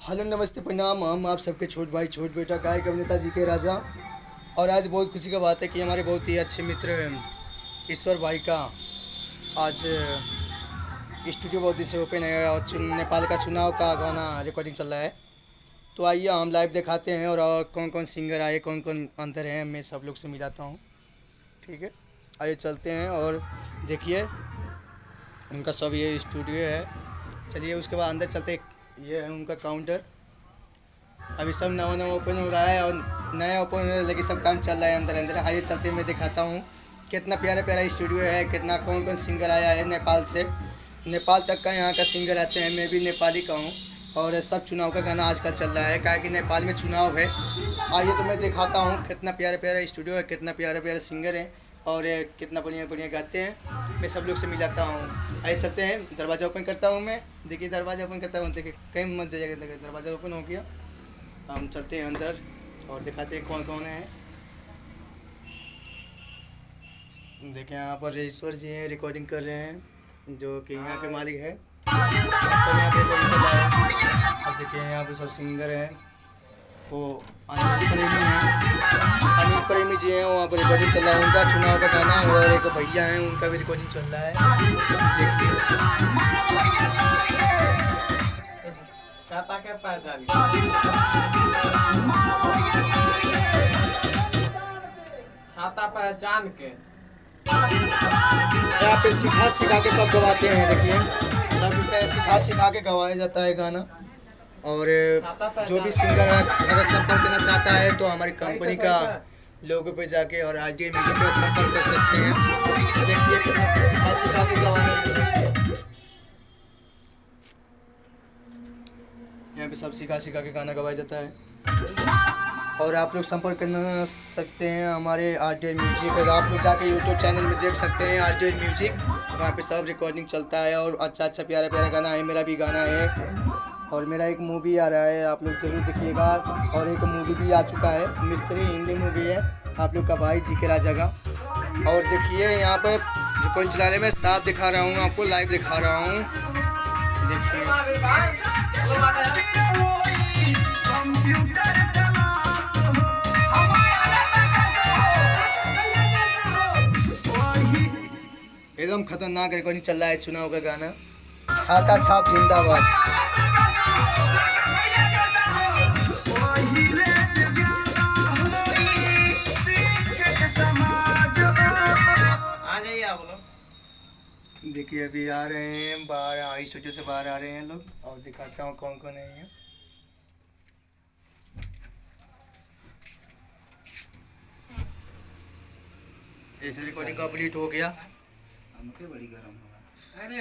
Hello नमस्ते प्रणाम। हम आप सबके छोट भाई छोट बेटा गायक अभिनेता जी के राजा। और आज बहुत खुशी का बात है कि हमारे बहुत ही अच्छे मित्र ईश्वर भाई का आज स्टूडियो बहुत दिन से ओपन है और नेपाल का चुनाव का गाना रिकॉर्डिंग चल रहा है। तो आइए हम लाइव दिखाते हैं और कौन कौन सिंगर आए कौन कौन अंदर हैं मैं सब लोग से मिलाता हूँ। ठीक है, आइए चलते हैं और देखिए उनका सब ये स्टूडियो है। चलिए उसके बाद अंदर चलते। ये है उनका काउंटर। अभी सब नवा नवा ओपन हो रहा है और नया ओपन होने लगे सब काम चल रहा है अंदर अंदर। आइए चलते मैं दिखाता हूँ कितना प्यारा प्यारा स्टूडियो है, कितना कौन कौन सिंगर आया है नेपाल से। नेपाल तक का यहाँ का सिंगर आते हैं, मैं भी नेपाली का हूँ। और सब चुनाव का गाना आजकल चल रहा है क्या कि नेपाल में चुनाव है। आइए तो मैं दिखाता हूँ कितना प्यारा प्यारा स्टूडियो है, कितना प्यारा प्यारा सिंगर है और कितना बढ़िया बढ़िया गाते हैं। मैं सब लोग से मिलाता हूँ। आइए चलते हैं, दरवाज़ा ओपन करता हूँ मैं। देखिए दरवाज़ा ओपन करता हूँ, देखिए कहीं मत जाइएगा। देखिए दरवाज़ा ओपन हो गया, हम चलते हैं अंदर और दिखाते हैं कौन कौन है। देखिए यहाँ पर ईश्वर जी हैं, रिकॉर्डिंग कर रहे हैं जो कि यहाँ के मालिक है। सब यहाँ पे रिकॉर्डिंग चल रहा है। अब देखिए यहाँ पे सब सिंगर हैं, वो अनिल प्रेमी हैं, अनिल प्रेमी जी हैं, वहाँ पर रिकॉर्डिंग चल रहा है उनका चुनाव का गाना। और एक भैया हैं उनका भी रिकॉर्डिंग चल रहा है। छाता के पहचान छाता पहचान के यहाँ पे सिखा सिखा के सब गवाते हैं। देखिए सब सिखा सिखा के गवाया जाता है गाना। और जो भी सिंगर है अगर संपर्क करना चाहता है तो हमारी कंपनी का लोगो पे जाके और आरजे म्यूजिक पे संपर्क कर सकते हैं। देखिए कितना सिखा सिखा के गवाना है। यहाँ पे सब सिखा सिखा के गाना गवाया जाता है। और आप लोग संपर्क करना सकते हैं हमारे आरजे म्यूजिक। अगर आप लोग जाके यूट्यूब चैनल में देख सकते हैं आरजे म्यूजिक, वहाँ पे सब रिकॉर्डिंग चलता है और अच्छा अच्छा प्यारा प्यारा गाना है। मेरा भी गाना है और मेरा एक मूवी आ रहा है, आप लोग ज़रूर देखिएगा। और एक मूवी भी आ चुका है, मिस्त्री हिंदी मूवी है आप लोग का भाई जी के राजा का। और देखिए यहाँ पर जो कौन चला रहे मैं साफ दिखा रहा हूँ, आपको लाइव दिखा रहा हूँ। देखिए एकदम खतरनाक रिकॉर्डिंग चल रहा है चुनाव का गाना। छाता छाप जिंदाबाद। आ जाइए आप लोग। देखिए अभी आ रहे हैं बाहर, स्टूडियो से बाहर आ रहे हैं लोग और दिखाता हूँ कौन कौन है यहाँ। ऐसे रिकॉर्डिंग कंप्लीट हो गया। बड़ी गर्म होगा। अरे